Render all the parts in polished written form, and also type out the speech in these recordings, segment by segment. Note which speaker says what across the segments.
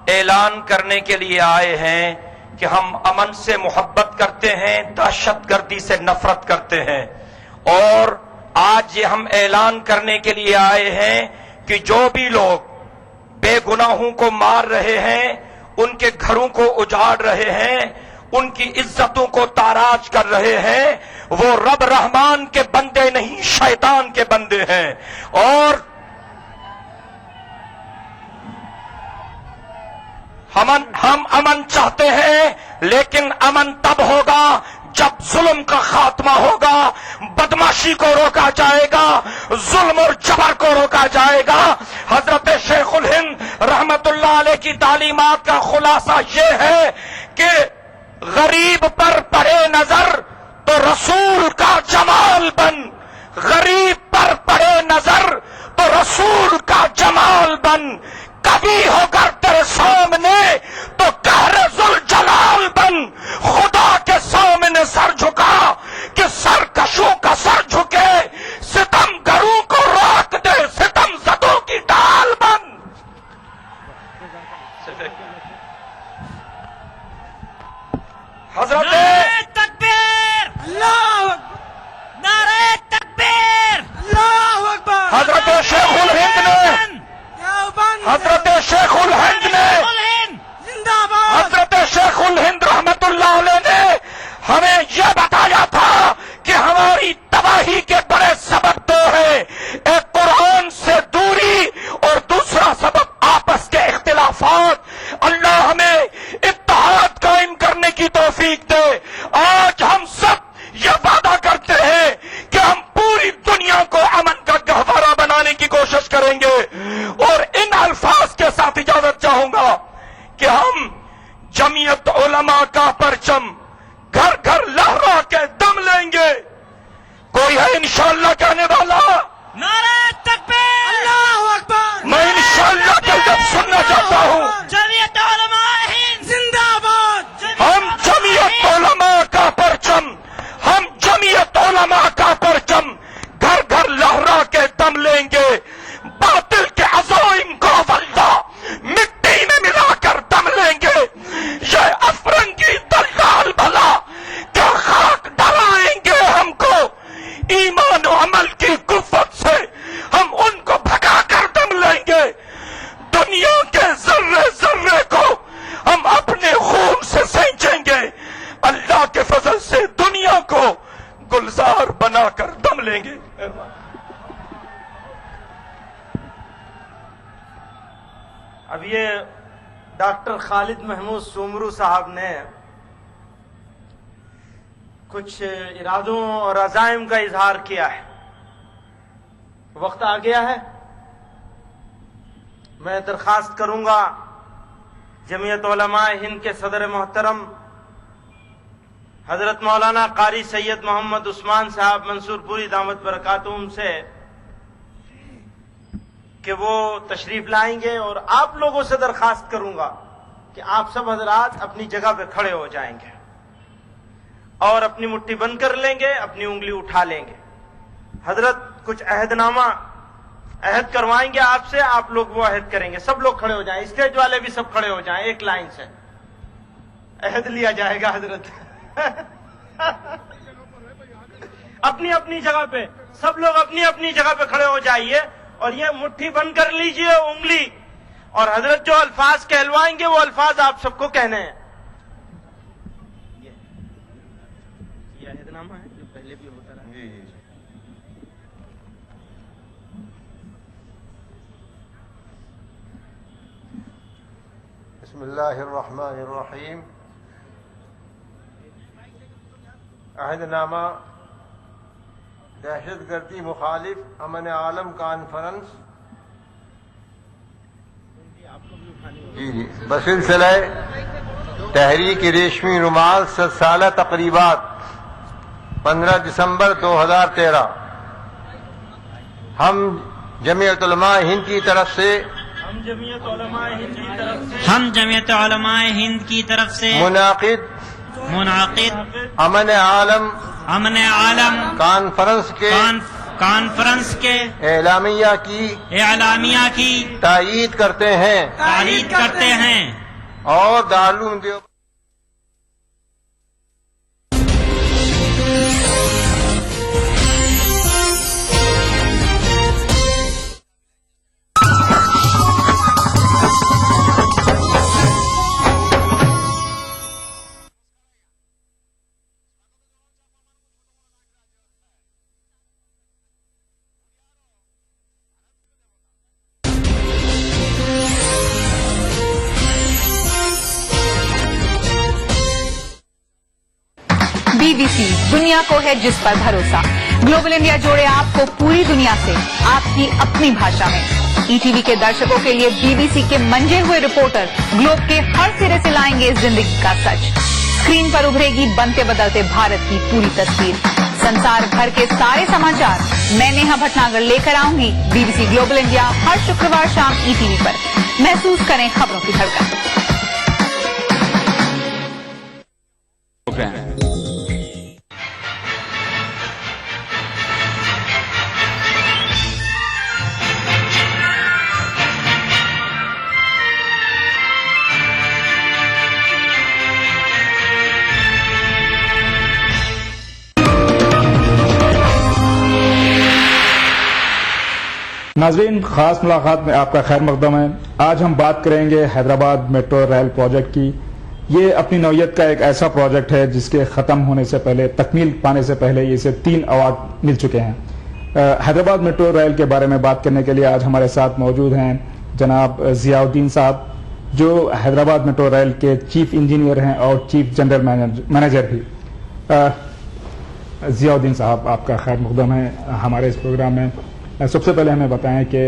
Speaker 1: اعلان کرنے کے لیے آئے ہیں کہ ہم امن سے محبت کرتے ہیں، دہشت گردی سے نفرت کرتے ہیں، اور آج یہ ہم اعلان کرنے کے لیے آئے ہیں کہ جو بھی لوگ بے گناہوں کو مار رہے ہیں، ان کے گھروں کو اجاڑ رہے ہیں، ان کی عزتوں کو تاراج کر رہے ہیں، وہ رب رحمان کے بندے نہیں، شیطان کے بندے ہیں۔ اور ہم امن چاہتے ہیں، لیکن امن تب ہوگا جب ظلم کا خاتمہ ہوگا، بدماشی کو روکا جائے گا، ظلم اور جبر کو روکا جائے گا۔ حضرت شیخ الہند رحمت اللہ علیہ کی تعلیمات کا خلاصہ یہ ہے کہ غریب پر پڑے نظر تو رسول کا جمال بن، غریب پر پڑے نظر تو رسول کا جمال بن، کبھی ہو کر تیرے سامنے تو قہر ذوالجلال بن، خدا کے سامنے سر جھکا کہ سرکشوں کا سر جھکے، ستم گروں کو روک دے، ستم زدوں کی ڈال بن۔ حضرت
Speaker 2: نعرہ تکبیر،
Speaker 3: اللہ اکبر،
Speaker 2: نعرہ تکبیر،
Speaker 3: اللہ اکبر،
Speaker 1: حضرت شیخ الہند نے،
Speaker 3: دیوبند
Speaker 1: حضرت شیخ الہند نے،
Speaker 3: زندہ باد،
Speaker 1: حضرت شیخ الہند رحمت اللہ علیہ نے ہمیں یہ بتایا تھا کہ ہماری تباہی کے بڑے سبب دو ہیں، ایک قرآن سے دوری اور دوسرا سبب آپس کے اختلافات۔ اللہ ہمیں اتحاد قائم کرنے کی توفیق دے۔ آج ہم سب یہ وعدہ کرتے ہیں کہ ہم پوری دنیا کو امن کا گہوارہ بنانے کی کوشش کریں گے، اور ان الفاظ کے ساتھ اجازت چاہوں گا کہ ہم جمعیت علماء کا پرچم گھر گھر لہرا کے دم لیں گے۔ کوئی ہے انشاءاللہ کہنے والا؟
Speaker 2: نعرہ تکبیر،
Speaker 3: اللہ اکبر،
Speaker 1: میں انشاءاللہ کا لفظ سننا چاہتا ہوں۔
Speaker 2: جمعیت علماء ہند
Speaker 3: زندہ باد،
Speaker 1: ہم جمعیت علماء کا پرچم، ہم جمعیت علماء کا پرچم گھر گھر لہرا کے دم لیں گے۔ باطل کے عزائم کو واللہ مٹی میں ملا کر دم لیں گے۔ یہ افرنگی دلال بھلا کیا خاک ڈلائیں گے ہم کو، ایمان و عمل کی قوت سے ہم ان کو بھگا کر دم لیں گے۔ دنیا کے ذرے ذرے کو ہم اپنے خون سے سینچیں گے، اللہ کے فضل سے دنیا کو گلزار بنا کر دم لیں گے۔
Speaker 3: اب یہ ڈاکٹر خالد محمود سومرو صاحب نے کچھ ارادوں اور عزائم کا اظہار کیا ہے۔ وقت آ گیا ہے، میں درخواست کروں گا جمعیت علماء ہند کے صدر محترم حضرت مولانا قاری سید محمد عثمان صاحب منصور پوری دامت برکاتہم سے کہ وہ تشریف لائیں گے، اور آپ لوگوں سے درخواست کروں گا کہ آپ سب حضرات اپنی جگہ پہ کھڑے ہو جائیں گے اور اپنی مٹھی بند کر لیں گے، اپنی انگلی اٹھا لیں گے۔ حضرت کچھ عہد نامہ عہد کروائیں گے آپ سے، آپ لوگ وہ عہد کریں گے۔ سب لوگ کھڑے ہو جائیں، اسٹیج والے بھی سب کھڑے ہو جائیں، ایک لائن سے عہد لیا جائے گا۔ حضرت اپنی اپنی جگہ پہ سب لوگ اپنی اپنی جگہ پہ کھڑے ہو جائیے اور یہ مٹھی بند کر لیجئے انگلی، اور حضرت جو الفاظ کہلوائیں گے وہ الفاظ آپ سب کو کہنے ہیں۔ یہ عہد نامہ ہے جو پہلے بھی ہوتا رہا۔
Speaker 4: بسم اللہ الرحمن الرحیم۔ عہد نامہ دہشت گردی مخالف امن عالم کانفرنس بسلسلہ تحریک ریشمی رومال 7 سالہ تقریبات 15 دسمبر 2013 ہم جمعیت علماء ہند کی طرف سے
Speaker 3: جمعیت علماء ہند کی طرف سے
Speaker 2: ہم جمعیت علماء ہند کی طرف سے
Speaker 4: منعقد
Speaker 2: منعقد
Speaker 4: امن عالم
Speaker 2: امن عالم
Speaker 4: کانفرنس کے
Speaker 2: کانفرنس کے
Speaker 4: اعلامیہ کی
Speaker 2: اعلامیہ کی
Speaker 4: تائید کرتے ہیں
Speaker 2: تعریف کرتے ہیں
Speaker 4: اور دارالعلوم دیوبند
Speaker 5: BBC دنیا کو ہے جس پر بھروسہ. گلوبل انڈیا جوڑے آپ کو پوری دنیا سے آپ کی اپنی بھاشا میں. ای ٹی وی کے درشکوں کے لیے BBC کے منجے ہوئے رپورٹر گلوب کے ہر سرے سے لائیں گے زندگی کا سچ. اسکرین پر ابھرے گی بنتے بدلتے بھارت کی پوری تصویر. سنسار بھر کے سارے سماچار میں نیہا بھٹناگر لے کر آؤں گی BBC گلوبل انڈیا ہر شکروار شام ای ٹی وی پر. محسوس کریں خبروں کی دھڑکن.
Speaker 6: ناظرین، خاص ملاقات میں آپ کا خیر مقدم ہے. آج ہم بات کریں گے حیدرآباد میٹرو ریل پروجیکٹ کی. یہ اپنی نوعیت کا ایک ایسا پروجیکٹ ہے جس کے ختم ہونے سے پہلے، تکمیل پانے سے پہلے اسے 3 ایوارڈ مل چکے ہیں. حیدرآباد میٹرو ریل کے بارے میں بات کرنے کے لیے آج ہمارے ساتھ موجود ہیں جناب ضیاء الدین صاحب، جو حیدرآباد میٹرو ریل کے چیف انجینئر ہیں اور چیف جنرل مینیجر بھی. ضیاء الدین صاحب، آپ کا خیر مقدم ہے ہمارے اس پروگرام میں. سب سے پہلے ہمیں بتائیں کہ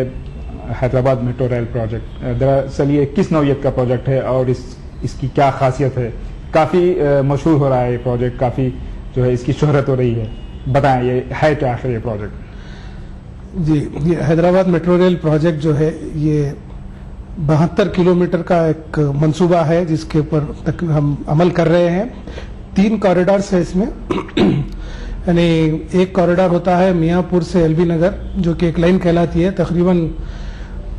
Speaker 6: حیدرآباد میٹرو ریل پروجیکٹ دراصل یہ کس نوعیت کا پروجیکٹ ہے اور اس کی کیا خاصیت ہے؟ کافی مشہور ہو رہا ہے یہ پروجیکٹ، کافی جو ہے اس کی شہرت ہو رہی ہے. بتائیں یہ ہے کیا آخر یہ پروجیکٹ؟
Speaker 7: جی، یہ حیدرآباد میٹرو ریل پروجیکٹ جو ہے یہ 72 کلومیٹر کا ایک منصوبہ ہے جس کے اوپر ہم عمل کر رہے ہیں. 3 کوریڈورس ہے اس میں. یعنی ایک کوریڈور ہوتا ہے میاں پور سے ایل بی نگر، جو کہ ایک لائن کہلاتی ہے، تقریباً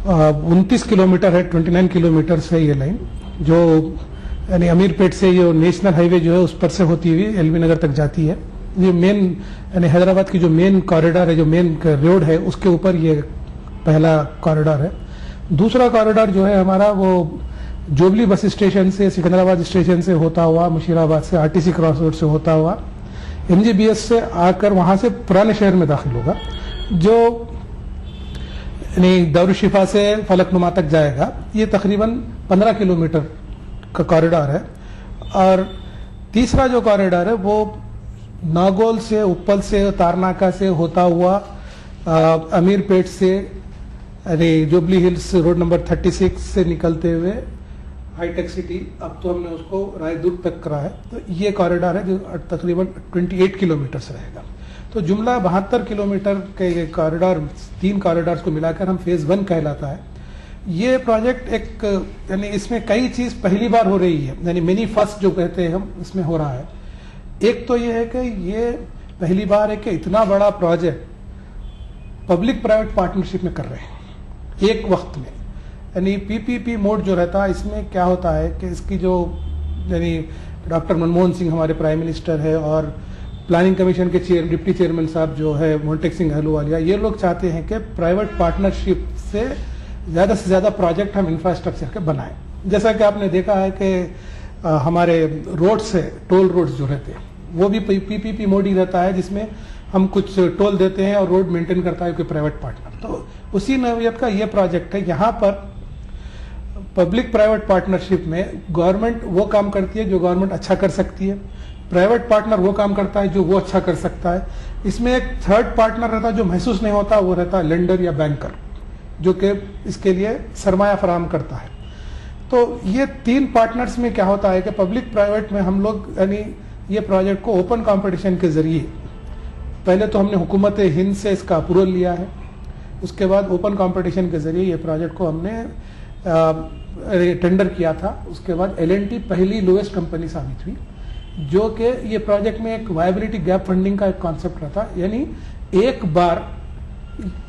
Speaker 7: 29 کلومیٹر ہے، 29 کلومیٹر سے یہ لائن، جو یعنی امیر پیٹ سے یہ نیشنل ہائی وے جو ہے اس پر سے ہوتی ہوئی ایل بی نگر تک جاتی ہے. یہ مین یعنی حیدرآباد کی جو مین کوریڈور ہے، جو مین روڈ ہے، اس کے اوپر یہ پہلا کوریڈور ہے. دوسرا کوریڈور جو ہے ہمارا وہ جوبلی بس اسٹیشن سے، سکندرآباد اسٹیشن سے ہوتا ہوا، مشیرآباد سے RTC کراس روڈ سے ہوتا ہوا MGBS سے آ کر وہاں سے پرانے شہر میں داخل ہوگا، جو یعنی دارالشفا سے فلک نما تک جائے گا. یہ تقریباً 15 کلومیٹر کا کوریڈور ہے. اور تیسرا جو کوریڈور ہے وہ ناگول سے، اپل سے، تارناکہ سے ہوتا ہوا امیر پیٹ سے یعنی جوبلی ہلز روڈ نمبر 36 سے نکلتے ہوئے ہائی ٹیک سٹی، اب تو ہم نے اس کو رائے دور تک کرا ہے. تو یہ کوریڈور ہے جو تقریباً 28 کلومیٹر سے رہے گا. تو جملہ 72 کلومیٹر کے یہ کوریڈور، 3 کوریڈورز کو ملا کر ہم فیز 1 کہلاتا ہے. یہ پروجیکٹ ایک یعنی اس میں کئی چیز پہلی بار ہو رہی ہے، یعنی منی فرسٹ جو کہتے ہیں ہم، اس میں ہو رہا ہے. ایک تو یہ ہے کہ یہ پہلی بار ہے کہ اتنا بڑا پروجیکٹ پبلک پرائیویٹ پارٹنرشپ میں کر رہے ہیں ایک وقت میں. یعنی PPP موڈ جو رہتا ہے، اس میں کیا ہوتا ہے کہ اس کی جو یعنی ڈاکٹر منموہن سنگھ ہمارے پرائم منسٹر ہے اور پلاننگ کمیشن کے ڈپٹی چیئرمین صاحب جو ہے مونٹیک سنگھ اہلووالیہ، یہ لوگ چاہتے ہیں کہ پرائیویٹ پارٹنرشپ سے زیادہ پروجیکٹ ہم انفراسٹرکچر کے بنائیں. جیسا کہ آپ نے دیکھا ہے کہ ہمارے روڈ سے ٹول روڈز جو رہتے ہیں وہ بھی PPP موڈ ہی رہتا ہے، جس میں ہم کچھ ٹول دیتے ہیں اور روڈ مینٹین کرتا ہے کوئی پرائیویٹ پارٹنر. تو اسی نوعیت کا یہ پروجیکٹ ہے. یہاں پر پبلک پرائیویٹ پارٹنرشپ میں گورنمنٹ وہ کام کرتی ہے جو گورنمنٹ اچھا کر سکتی ہے، پرائیویٹ پارٹنر وہ کام کرتا ہے جو وہ اچھا کر سکتا ہے. اس میں ایک تھرڈ پارٹنر رہتا ہے جو محسوس نہیں ہوتا، وہ رہتا ہے لینڈر یا بینکر، جو کہ اس کے لیے سرمایہ فراہم کرتا ہے. تو یہ 3 پارٹنرز میں کیا ہوتا ہے کہ پبلک پرائیویٹ میں ہم لوگ یعنی یہ پروجیکٹ کو اوپن کمپٹیشن کے ذریعے، پہلے تو ہم نے حکومت ہند سے اس کا اپروول لیا ہے، اس کے بعد اوپن کمپٹیشن کے ذریعے یہ پروجیکٹ کو ہم نے ٹینڈر کیا تھا. اس کے بعد L&T پہلی لوئسٹ کمپنی ثابت ہوئی، جو کہ یہ پروجیکٹ میں ایک وائبلٹی گیپ فنڈنگ کا ایک کانسیپٹ رہتا. یعنی ایک بار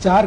Speaker 7: 4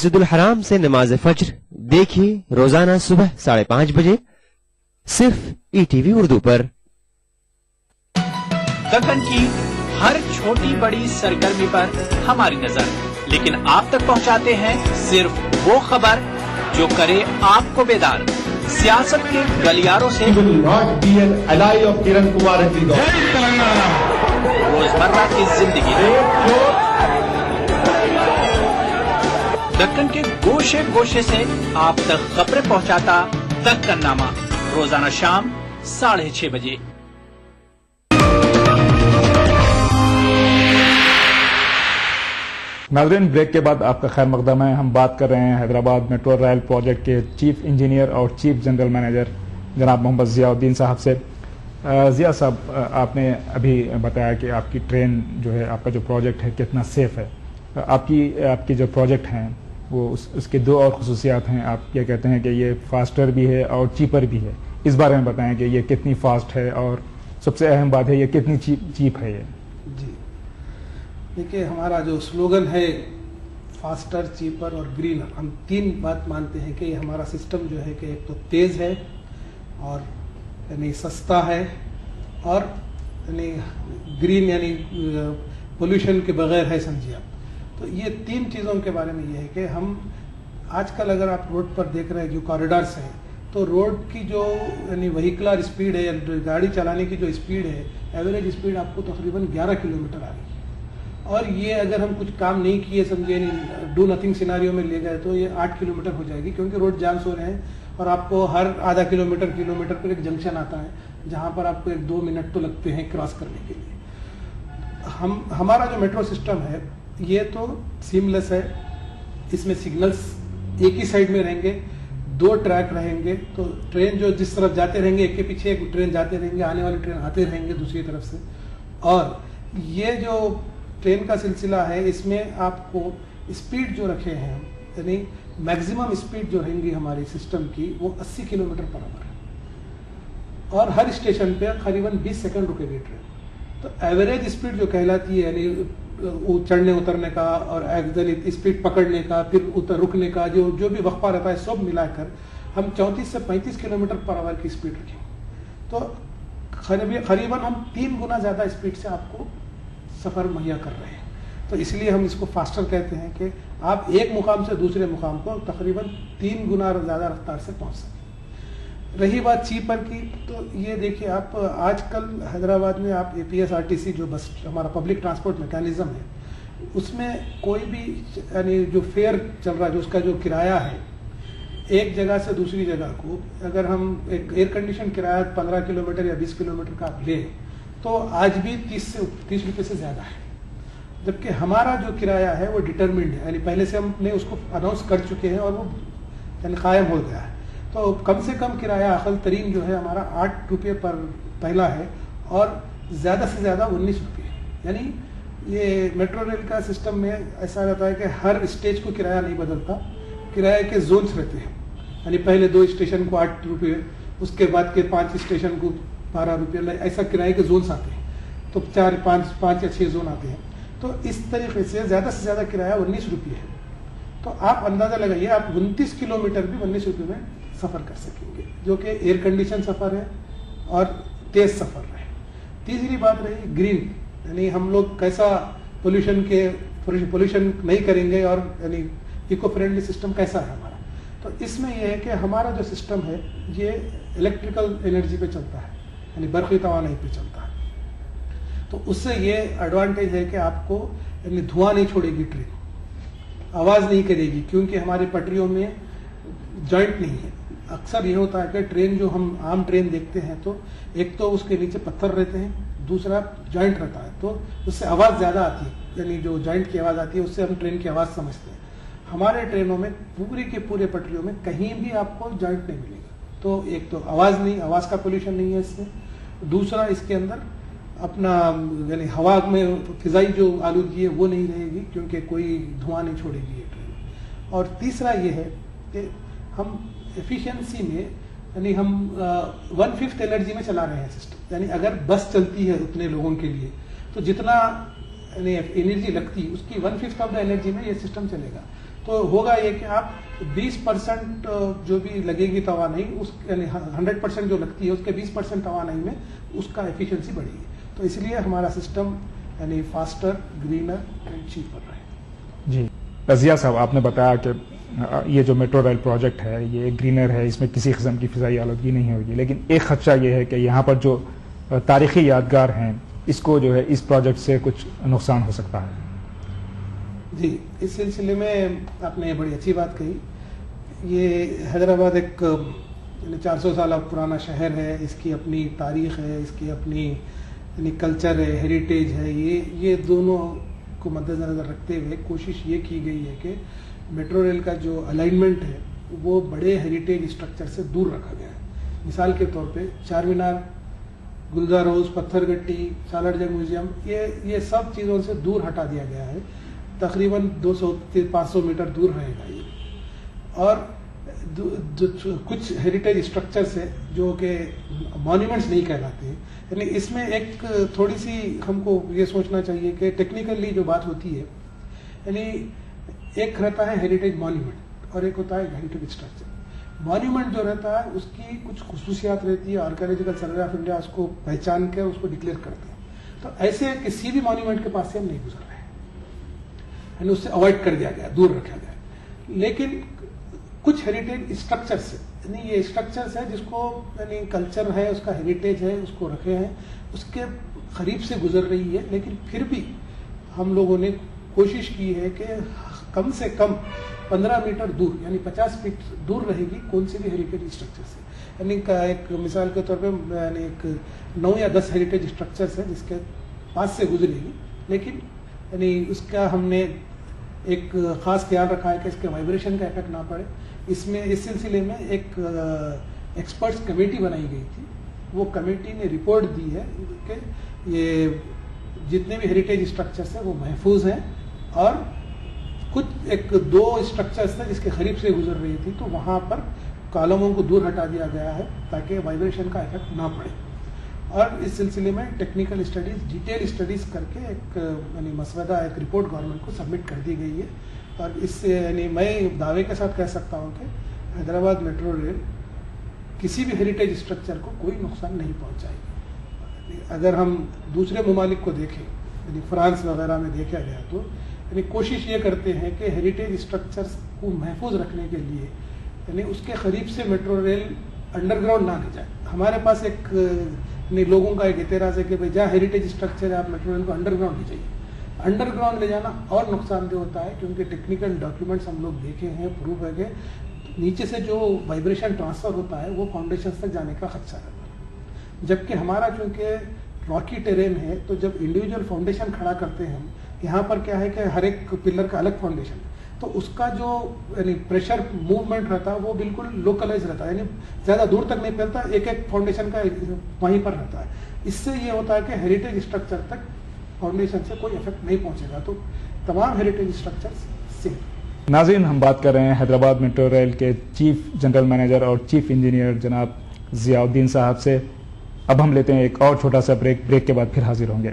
Speaker 8: مسجد الحرام سے نماز فجر دیکھیے روزانہ صبح 5:30 بجے صرف ETV اردو پر.
Speaker 9: دکن کی ہر چھوٹی بڑی سرگرمی پر ہماری نظر، لیکن آپ تک پہنچاتے ہیں صرف وہ خبر جو کرے آپ کو بیدار. سیاست کے گلیاروں سے روزمرہ کی زندگی، دکن کے گوشے گوشے سے آپ تک خبریں پہنچاتا دکن نامہ، روزانہ شام 6:30 بجے.
Speaker 6: ناظرین، بریک کے بعد آپ کا خیر مقدم ہے. ہم بات کر رہے ہیں حیدرآباد میٹرو ریل پروجیکٹ کے چیف انجینئر اور چیف جنرل مینیجر جناب محمد ضیاء الدین صاحب سے. ضیاء صاحب، آپ نے ابھی بتایا کہ آپ کی ٹرین جو ہے، آپ کا جو پروجیکٹ ہے کتنا سیف ہے. آپ کی جو پروجیکٹ ہیں وہ اس کے 2 اور خصوصیات ہیں. آپ یہ کہتے ہیں کہ یہ فاسٹر بھی ہے اور چیپر بھی ہے. اس بارے میں بتائیں کہ یہ کتنی فاسٹ ہے اور سب سے اہم بات ہے یہ کتنی چیپ ہے. یہ
Speaker 7: جی دیکھیے، ہمارا جو سلوگن ہے فاسٹر، چیپر اور گرینر، ہم 3 بات مانتے ہیں کہ یہ ہمارا سسٹم جو ہے کہ ایک تو تیز ہے اور یعنی سستا ہے اور یعنی گرین یعنی پولوشن کے بغیر ہے، سمجھیے آپ. تو یہ 3 چیزوں کے بارے میں یہ ہے کہ ہم آج کل اگر آپ روڈ پر دیکھ رہے ہیں جو کوریڈورس ہیں، تو روڈ کی جو یعنی وہیکولر اسپیڈ ہے، گاڑی چلانے کی جو اسپیڈ ہے، ایوریج اسپیڈ آپ کو تقریباً 11 کلومیٹر آ رہی ہے. اور یہ اگر ہم کچھ کام نہیں کیے، سمجھے ڈو نتھنگ سیناریو میں لے گئے تو یہ 8 کلومیٹر ہو جائے گی، کیونکہ روڈ جامس ہو رہے ہیں اور آپ کو ہر آدھا کلومیٹر پر ایک جنکشن آتا ہے جہاں پر آپ کو 1-2 منٹ تو لگتے ہیں کراس کرنے کے لیے. ہمارا جو میٹرو سسٹم ہے یہ تو سیملیس ہے. اس میں سگنلز ایک ہی سائڈ میں رہیں گے، 2 ٹریک رہیں گے، تو ٹرین جو جس طرف جاتے رہیں گے ایک کے پیچھے ایک ٹرین جاتے رہیں گے، آنے والی ٹرین آتے رہیں گے دوسری طرف سے. اور یہ جو ٹرین کا سلسلہ ہے اس میں آپ کو اسپیڈ جو رکھے ہیں یعنی میکزیمم اسپیڈ جو رہیں گی ہماری سسٹم کی وہ 80 کلومیٹر پر آور ہے اور ہر اسٹیشن پہ قریباً 20 سیکنڈ رکے گی ٹرین. تو ایوریج اسپیڈ جو کہلاتی ہے یعنی چڑھنے اترنے کا اور اسپیڈ پکڑنے کا پھر رکنے کا جو بھی وقفہ رہتا ہے سب ملا کر ہم 34 سے 35 کلومیٹر پر آور کی اسپیڈ رکھیں. تو قریباً ہم 3 گنا زیادہ اسپیڈ سے آپ کو سفر مہیا کر رہے ہیں. تو اس لیے ہم اس کو فاسٹر کہتے ہیں کہ آپ ایک مقام سے دوسرے مقام کو تقریباً 3 گنا زیادہ رفتار سے پہنچ سکیں. رہی بات چیپر کی، تو یہ دیکھیے آپ آج کل حیدرآباد میں آپ APSRTC جو بس ہمارا پبلک ٹرانسپورٹ میکانزم ہے اس میں کوئی بھی یعنی جو فیئر چل رہا ہے، جو اس کا جو کرایہ ہے ایک جگہ سے دوسری جگہ کو، اگر ہم ایک ایئر کنڈیشن کرایہ 15 کلومیٹر یا 20 کلومیٹر کا آپ لیں تو آج بھی 30 روپے سے زیادہ ہے. جبکہ ہمارا جو کرایہ ہے وہ ڈٹرمنڈ ہے، یعنی پہلے سے ہم نے اس کو اناؤنس کر چکے ہیں اور وہ یعنی قائم ہو گیا ہے. تو کم سے کم کرایہ اقل ترین جو ہے ہمارا 8 روپے پر پہلا ہے اور زیادہ سے زیادہ 19 روپے. یعنی یہ میٹرو ریل کا سسٹم میں ایسا رہتا ہے کہ ہر اسٹیج کو کرایہ نہیں بدلتا، کرایہ کے زونس رہتے ہیں. یعنی پہلے 2 اسٹیشن کو 8 روپے، اس کے بعد کے 5 اسٹیشن کو 12 روپے، ایسا کرایے کے زونس آتے ہیں. تو 4 5 یا 6 زون آتے ہیں. تو اس طریقے سے زیادہ کرایہ 19 روپے ہے. تو آپ اندازہ لگائیے آپ 29 کلومیٹر بھی 19 روپے میں سفر کر سکیں گے، جو کہ ایئر کنڈیشن سفر ہے اور تیز سفر ہے. تیسری بات رہی گرین، یعنی ہم لوگ کیسا پولوشن نہیں کریں گے اور یعنی ایکو فرینڈلی سسٹم کیسا ہے ہمارا. تو اس میں یہ ہے کہ ہمارا جو سسٹم ہے یہ الیکٹریکل انرجی پہ چلتا ہے، یعنی برقی توانائی پہ چلتا ہے. تو اس سے یہ ایڈوانٹیج ہے کہ آپ کو یعنی دھواں نہیں چھوڑے گی ٹرین، آواز نہیں کرے گی، کیونکہ ہماری پٹریوں میں جوائنٹ نہیں ہے. اکثر یہ ہوتا ہے کہ ٹرین جو ہم عام ٹرین دیکھتے ہیں تو ایک تو اس کے نیچے پتھر رہتے ہیں، دوسرا جوائنٹ رہتا ہے، تو اس سے آواز زیادہ آتی ہے، یعنی جو جوائنٹ کی آواز آتی ہے اس سے ہم ٹرین کی آواز سمجھتے ہیں. ہمارے ٹرینوں میں پوری کے پورے پٹریوں میں کہیں بھی آپ کو جوائنٹ نہیں ملے گا. تو ایک تو آواز کا پولوشن نہیں ہے اس سے، دوسرا اس کے اندر اپنا یعنی ہوا میں فضائی جو آلودگی ہے وہ نہیں رہے گی کیونکہ کوئی دھواں نہیں چھوڑے گی یہ ٹرین. اور تیسرا یہ ہے کہ ہم ایفیشنسی میں یعنی ہم 1/5 انرجی میں چلا رہے ہیں سسٹم. یعنی اگر بس چلتی ہے اتنے لوگوں کے لیے تو جتنا یعنی انرجی لگتی اس کی 1/5 آف دا انرجی میں یہ سسٹم چلے گا. تو ہوگا یہ کہ آپ 20% جو بھی لگے گی توانائی اس یعنی 100% جو لگتی ہے اس کے 20% توانائی میں اس کا ایفیشنسی بڑھے گی. تو اس لیے ہمارا سسٹم یعنی فاسٹر, گرینر اینڈ چیپر رہے.
Speaker 6: جی رضیہ صاحب, آپ نے بتایا کہ یہ جو میٹرو ریل پروجیکٹ ہے یہ گرینر ہے, اس میں کسی قسم کی فضائی آلودگی نہیں ہوگی, لیکن ایک خدشہ یہ ہے کہ یہاں پر جو تاریخی یادگار ہیں اس کو جو ہے اس پروجیکٹ سے کچھ نقصان ہو سکتا ہے.
Speaker 7: جی اس سلسلے میں آپ نے بڑی اچھی بات کہی. یہ حیدرآباد ایک 400 سالہ پرانا شہر ہے, اس کی اپنی تاریخ ہے, اس کی اپنی یعنی کلچر ہے, ہیریٹیج ہے. یہ دونوں کو مد نظر رکھتے ہوئے کوشش یہ کی گئی ہے کہ میٹرو ریل کا جو الائنمنٹ ہے وہ بڑے ہیریٹیج اسٹرکچر سے دور رکھا گیا ہے. مثال کے طور پہ چار مینار, گلزار ہاؤس, پتھر گٹی, سالار جنگ میوزیم, یہ سب چیزوں سے دور ہٹا دیا گیا ہے. تقریباً 200-500 میٹر دور رہے گا یہ. اور کچھ ہیریٹیج اسٹرکچرس ہیں جو کہ مانیومنٹس نہیں کہلاتے ہیں. یعنی اس میں ایک تھوڑی سی ہم کو یہ سوچنا چاہیے کہ ٹیکنیکلی جو بات ہوتی ہے, یعنی ایک رہتا ہے ہیریٹیج مانیومنٹ اور ایک ہوتا ہے ہیریٹیج اسٹرکچر. مانیومنٹ جو رہتا ہے اس کی کچھ خصوصیات رہتی ہے, آرکیالوجیکل سروے آف انڈیا اس کو پہچان کر اس کو ڈکلیئر کرتے ہیں. تو ایسے کسی بھی مانیومنٹ کے پاس سے ہم نہیں گزر رہے ہیں, یعنی اس سے اوائڈ کر دیا گیا, دور رکھا گیا. لیکن کچھ ہیریٹیج اسٹرکچرس یعنی یہ اسٹرکچرس ہے جس کو یعنی کلچر ہے, اس کا ہیریٹیج ہے, اس کو رکھے ہیں, اس کے قریب سے گزر رہی ہے. لیکن پھر بھی ہم لوگوں نے کوشش کی ہے کہ کم سے کم 15 میٹر دور یعنی 50 فٹ دور رہے گی کون سے بھی ہیریٹیج اسٹرکچر سے. یعنی ایک مثال کے طور پہ یعنی ایک 9 یا 10 ہیریٹیج اسٹرکچرس ہیں جس کے پاس سے گزرے گی, لیکن یعنی اس کا ہم نے ایک خاص خیال رکھا ہے کہ اس کے وائبریشن کا افیکٹ نہ پڑے. اس سلسلے میں ایک ایکسپرٹس کمیٹی بنائی گئی تھی. وہ کمیٹی نے رپورٹ دی ہے کہ یہ جتنے بھی ہیریٹیج اسٹرکچرس ہیں وہ محفوظ ہیں, اور کچھ 2 اسٹرکچرس تھے جس کے قریب سے گزر رہی تھی, تو وہاں پر کالموں کو دور ہٹا دیا گیا ہے تاکہ وائبریشن کا افیکٹ نہ پڑے. اور اس سلسلے میں ٹیکنیکل اسٹڈیز, ڈیٹیل اسٹڈیز کر کے ایک یعنی مسودہ, ایک رپورٹ گورنمنٹ کو سبمٹ کر دی گئی ہے. اور اس سے یعنی میں دعوے کے ساتھ کہہ سکتا ہوں کہ حیدرآباد میٹرو ریل کسی بھی ہیریٹیج اسٹرکچر کو کوئی نقصان نہیں پہنچائے گی. اگر ہم دوسرے ممالک کو دیکھیں, یعنی فرانس وغیرہ میں دیکھا گیا, تو یعنی کوشش یہ کرتے ہیں کہ ہیریٹیج اسٹرکچرس کو محفوظ رکھنے کے لیے یعنی اس کے قریب سے میٹرو ریل انڈر گراؤنڈ نہ لے جائے. ہمارے پاس ایک لوگوں کا ایک اعتراض ہے کہ بھائی جہاں ہیریٹیج اسٹرکچر ہے آپ میٹرو ریل کو انڈر گراؤنڈ لے جائیے. انڈر گراؤنڈ لے جانا اور نقصان دہ ہوتا ہے, کیونکہ ٹیکنیکل ڈاکیومنٹس ہم لوگ دیکھے ہیں, پروف ہے کہ نیچے سے جو وائبریشن ٹرانسفر ہوتا ہے وہ فاؤنڈیشن تک جانے کا خدشہ رہتا ہے. جبکہ ہمارا چونکہ راکی ٹیرین ہے تو جب انڈیویجول فاؤنڈیشن کھڑا کرتے ہیں ہم, یہاں پر کیا ہے کہ ہر ایک پلر کا الگ فاؤنڈیشن ہے, تو اس کا جو یعنی پریشر موومنٹ رہتا ہے وہ بالکل لوکلائز رہتا ہے, یعنی زیادہ دور تک نہیں پھیلتا, ایک فاؤنڈیشن کا وہیں پر رہتا ہے. اس سے یہ ہوتا ہے کہ ہیریٹیج اسٹرکچر تک فاؤنڈیشن سے کوئی افیکٹ نہیں پہنچے گا. تو تمام ہیریٹیج اسٹرکچر سے.
Speaker 6: ناظرین, ہم بات کر رہے ہیں حیدرآباد میٹرو ریل کے چیف جنرل مینیجر اور چیف انجینئر جناب ضیاء الدین صاحب سے. اب ہم لیتے ہیں ایک اور چھوٹا سا بریک کے بعد پھر حاضر ہوں گے.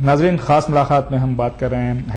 Speaker 6: ناظرین, خاص ملاقات میں ہم بات کر رہے ہیں